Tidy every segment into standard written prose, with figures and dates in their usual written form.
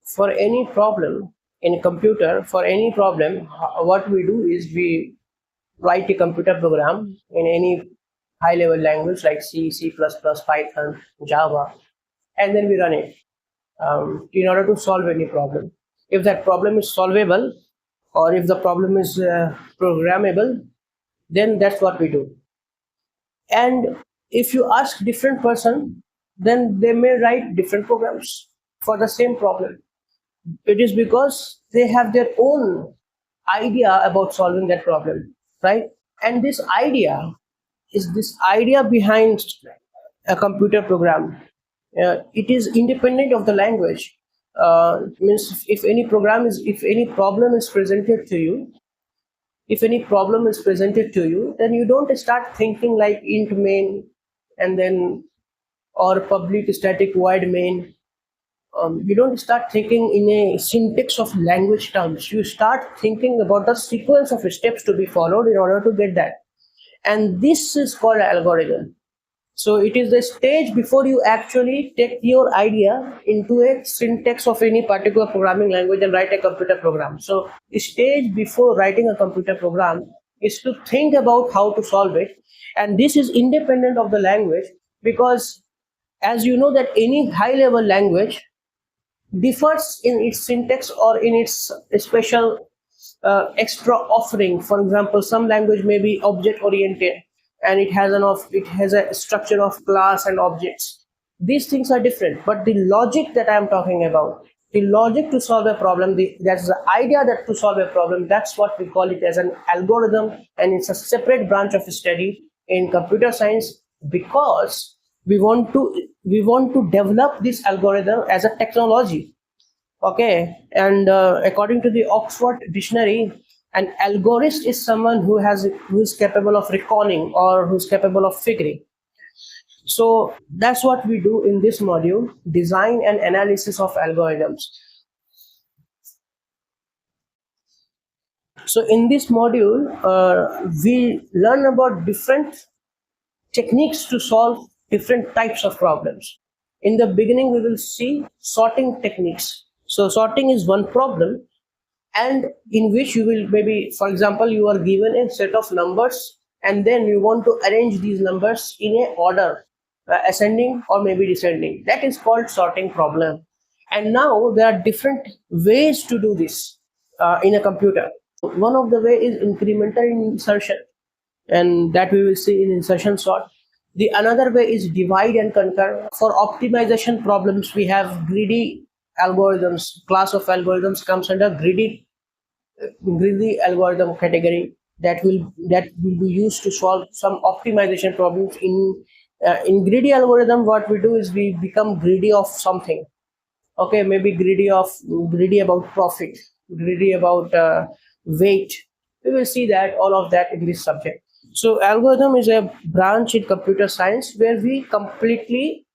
for any problem in a computer, for any problem, what we do is we write a computer program in any high level language like C, C++, Python, Java, and then we run it in order to solve any problem. If that problem is solvable or if the problem is programmable, then that's what we do. And if you ask different person, then they may write different programs for the same problem. It is because they have their own idea about solving that problem, right? And this idea behind a computer program. It is independent of the language. Means if any problem is presented to you, then you don't start thinking like int main and then or public static void main. You don't start thinking in a syntax of language terms. You start thinking about the sequence of steps to be followed in order to get that. And this is called algorithm. So it is the stage before you actually take your idea into a syntax of any particular programming language and write a computer program. So the stage before writing a computer program is to think about how to solve it. And this is independent of the language because as you know that any high level language differs in its syntax or in its special extra offering. For example, some language may be object oriented and it has a structure of class and objects. These things are different, but the logic that I am talking about, the logic to solve a problem, that's the idea that to solve a problem, that's what we call it as an algorithm, and it's a separate branch of study in computer science because we want to develop this algorithm as a technology. Okay, and according to the Oxford Dictionary, an algorist is someone who is capable of reckoning or who's capable of figuring. So that's what we do in this module: design and analysis of algorithms. So in this module, we learn about different techniques to solve different types of problems. In the beginning, we will see sorting techniques. So sorting is one problem, and in which you will maybe, for example, you are given a set of numbers and then you want to arrange these numbers in a order, ascending or maybe descending. That is called sorting problem. And now there are different ways to do this in a computer. One of the way is incremental insertion, and that we will see in insertion sort. The another way is divide and conquer. For optimization problems, we have greedy algorithms. Class of algorithms comes under greedy algorithm category that will be used to solve some optimization problems. In greedy algorithm, what we do is we become greedy of something. Okay, maybe greedy about profit, greedy about weight. We will see that all of that in this subject. So algorithm is a branch in computer science where we completely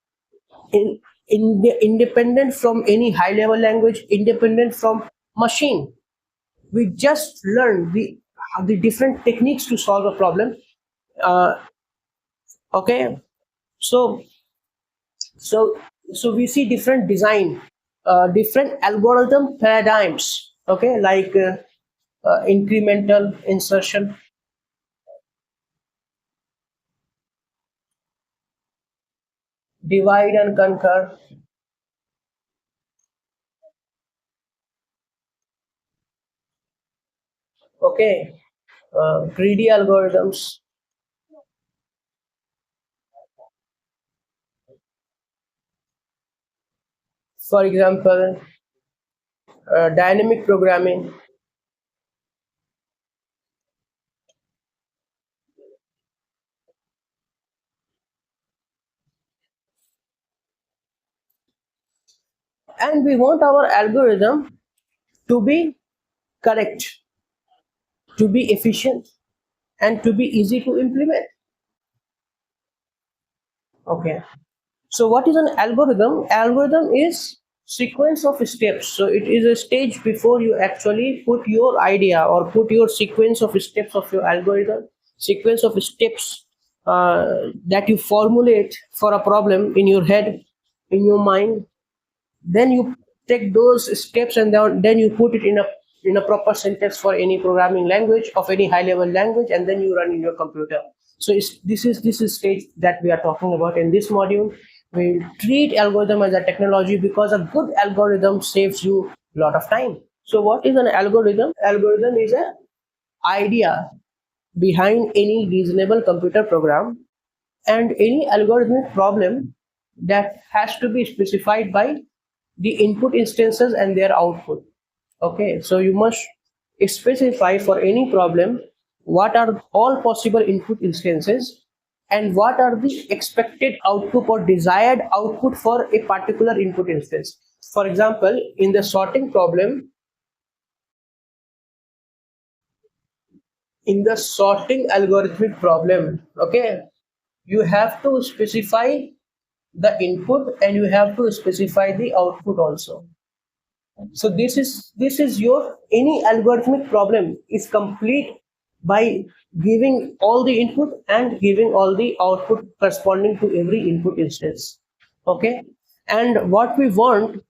independent from any high level language, independent from machine. We just learn the different techniques to solve a problem. Okay, so we see different design, different algorithm paradigms. Okay, like incremental insertion, divide and conquer, okay, greedy algorithms, for example, dynamic programming, and we want our algorithm to be correct, to be efficient, and to be easy to implement. Okay, so what is an algorithm? Algorithm is sequence of steps. So it is a stage before you actually put your idea or put your sequence of steps of your algorithm, sequence of steps that you formulate for a problem in your head, in your mind. Then you take those steps and then you put it in a proper syntax for any programming language of any high level language, and then you run in your computer. So this is stage that we are talking about in this module. We treat algorithm as a technology because a good algorithm saves you a lot of time. So what is an algorithm? Algorithm is a idea behind any reasonable computer program and any algorithmic problem that has to be specified by the input instances and their output. Okay, so you must specify for any problem what are all possible input instances and what are the expected output or desired output for a particular input instance. For example, in the sorting problem, in the sorting algorithmic problem, okay, you have to specify the input and you have to specify the output also. So this is your any algorithmic problem is complete by giving all the input and giving all the output corresponding to every input instance. Okay, and what we want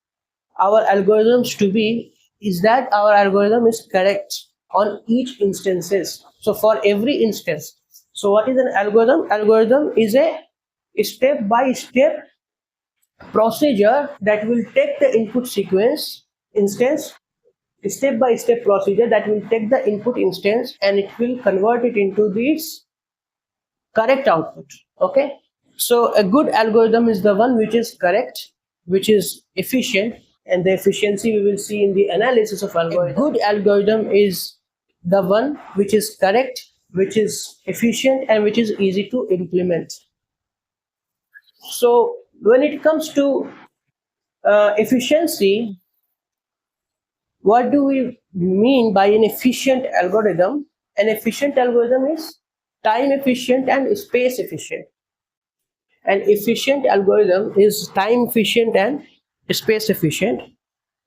our algorithms to be is that our algorithm is correct on each instances. So for every instance. So what is an algorithm? Algorithm is a step by step procedure that will take the input sequence instance, step by step procedure that will take the input instance and it will convert it into this correct output. Okay, so a good algorithm is the one which is correct, which is efficient, and the efficiency we will see in the analysis of algorithm. A good algorithm is the one which is correct, which is efficient, and which is easy to implement. So when it comes to efficiency, what do we mean by an efficient algorithm? An efficient algorithm is time efficient and space efficient. An efficient algorithm is time efficient and space efficient.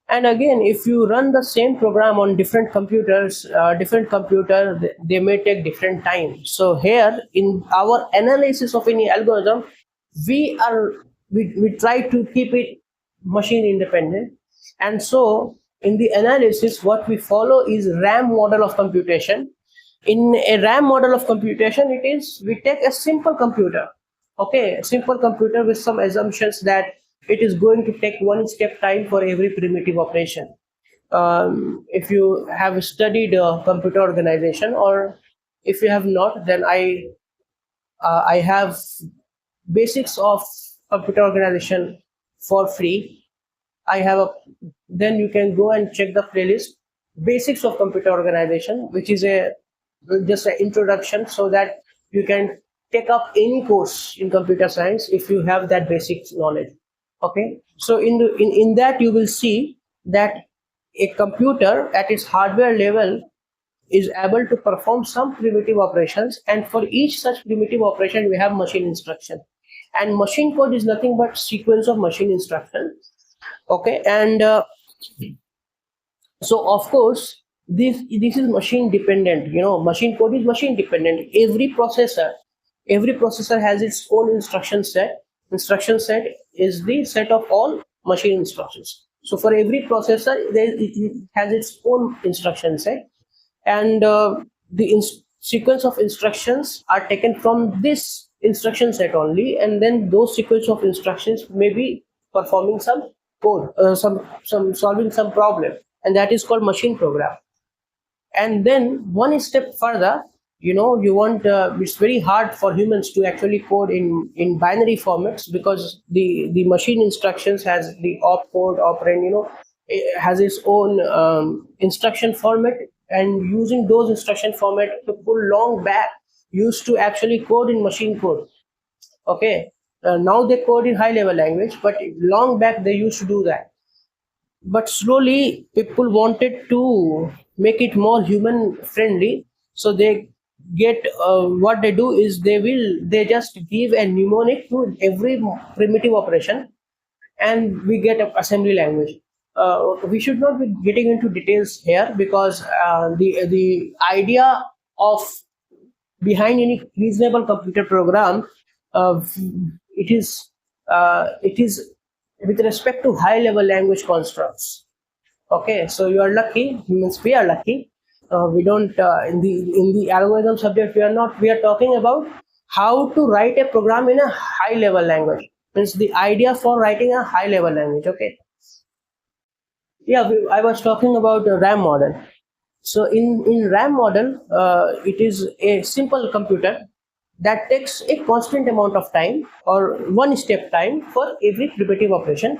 And again, if you run the same program on different computers, they may take different time. So here in our analysis of any algorithm, we try to keep it machine independent. And so in the analysis, what we follow is RAM model of computation. In a RAM model of computation, it is we take a simple computer, okay, a simple computer with some assumptions that it is going to take one step time for every primitive operation. If you have studied computer organization, or if you have not, then I have basics of computer organization for free. I have a then you can go and check the playlist basics of computer organization, which is a just an introduction so that you can take up any course in computer science if you have that basic knowledge. Okay, so in that you will see that a computer at its hardware level is able to perform some primitive operations, and for each such primitive operation we have machine instruction, and machine code is nothing but sequence of machine instructions. Okay, and so of course this is machine dependent. Machine code is machine dependent. Every processor has its own instruction set is the set of all machine instructions. So for every processor it has its own instruction set, and the sequence of instructions are taken from this instruction set only, and then those sequence of instructions may be performing some code, some solving some problem, and that is called machine program. And then one step further, you want it's very hard for humans to actually code in binary formats, because the machine instructions has the opcode, operand, it has its own instruction format, and using those instruction format, people long back used to actually code in machine code. Okay, now they code in high level language, but long back they used to do that. But slowly people wanted to make it more human friendly, so they get what they do is they just give a mnemonic to every primitive operation, and we get an assembly language. We should not be getting into details here, because the idea of behind any reasonable computer program, uh, it is with respect to high level language constructs. Okay, so you are lucky, means we are lucky. We don't in the algorithm subject, we are talking about how to write a program in a high level language, means the idea for writing a high level language. Okay, yeah, I was talking about the RAM model. So in RAM model, it is a simple computer that takes a constant amount of time or one step time for every primitive operation.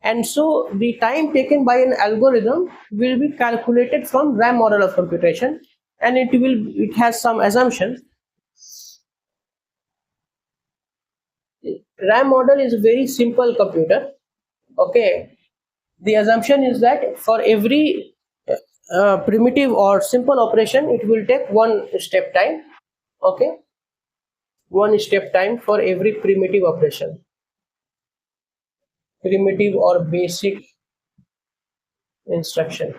And so the time taken by an algorithm will be calculated from RAM model of computation, and it has some assumptions. RAM model is a very simple computer. Okay, the assumption is that for every primitive or simple operation, it will take one step time. Okay, one step time for every primitive operation, primitive or basic instruction.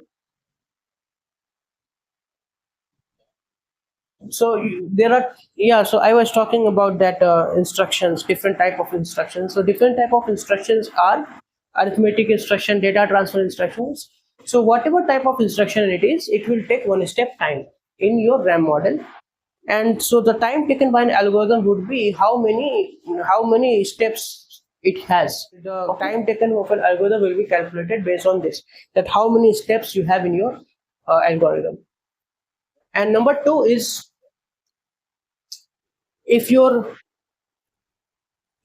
So there are, yeah, so I was talking about that instructions, different type of instructions. So different type of instructions are arithmetic instruction, data transfer instructions. So whatever type of instruction it is, it will take one step time in your RAM model. And so the time taken by an algorithm would be how many steps it has. The time taken of an algorithm will be calculated based on this, that how many steps you have in your algorithm. And number two is, if you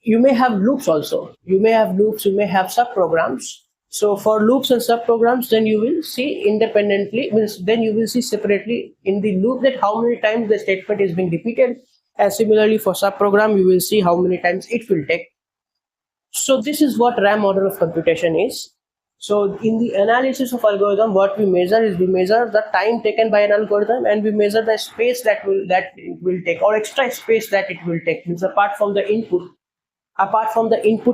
may have loops also, you may have loops, you may have subprograms. So for loops and subprograms, then you will see independently, means then you will see separately in the loop that how many times the statement is being repeated, and similarly for subprogram you will see how many times it will take. So this is what RAM model of computation is. So in the analysis of algorithm, what we measure is, we measure the time taken by an algorithm, and we measure the space that it will take, or extra space that it will take. Means apart from the input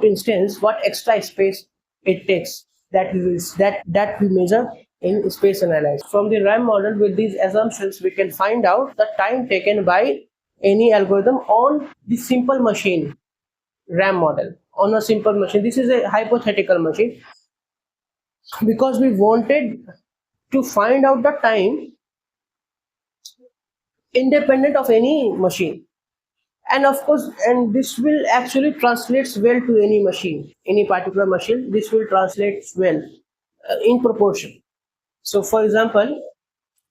instance, what extra space it takes, that we measure in space analysis. From the RAM model, with these assumptions, we can find out the time taken by any algorithm on the simple machine. RAM model on a simple machine. This is a hypothetical machine, because we wanted to find out the time independent of any machine. And of course, and this will actually translates well to any machine, any particular machine. This will translate well in proportion. So for example,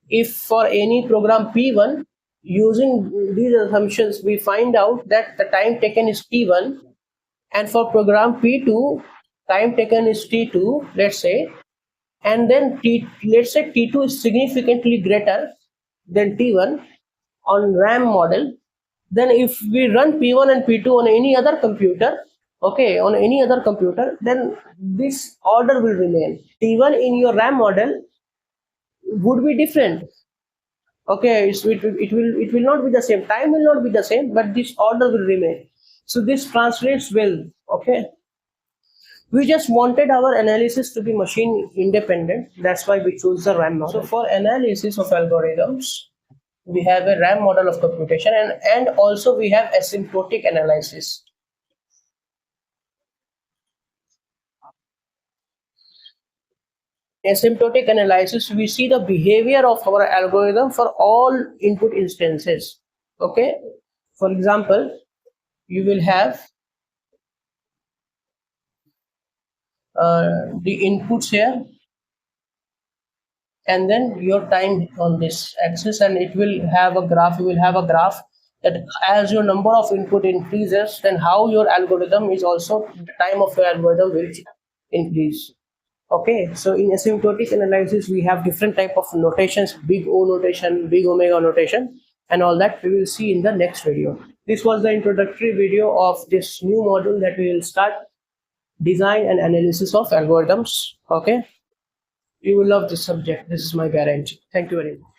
if for any program P1, using these assumptions, we find out that the time taken is T1, and for program P2, time taken is T2, let's say, and then let's say T2 is significantly greater than T1 on RAM model. Then if we run P1 and P2 on any other computer, okay, on any other computer, then this order will remain. T1 in your RAM model would be different. Okay, it will not be the same. Time will not be the same, but this order will remain. So this translates well. Okay. We just wanted our analysis to be machine independent. That's why we chose the RAM model. So for analysis of algorithms, we have a RAM model of computation, and also we have asymptotic analysis. Asymptotic analysis, we see the behavior of our algorithm for all input instances. Okay. For example, you will have the inputs here, and then your time on this axis, and it will have a graph. You will have a graph that as your number of input increases, then how your algorithm is also, the time of your algorithm will increase. Okay, so in asymptotic analysis, we have different type of notations, big O notation, big omega notation, and all that we will see in the next video. This was the introductory video of this new module that we will start, design and analysis of algorithms. Okay, you will love this subject. This is my guarantee. Thank you very much.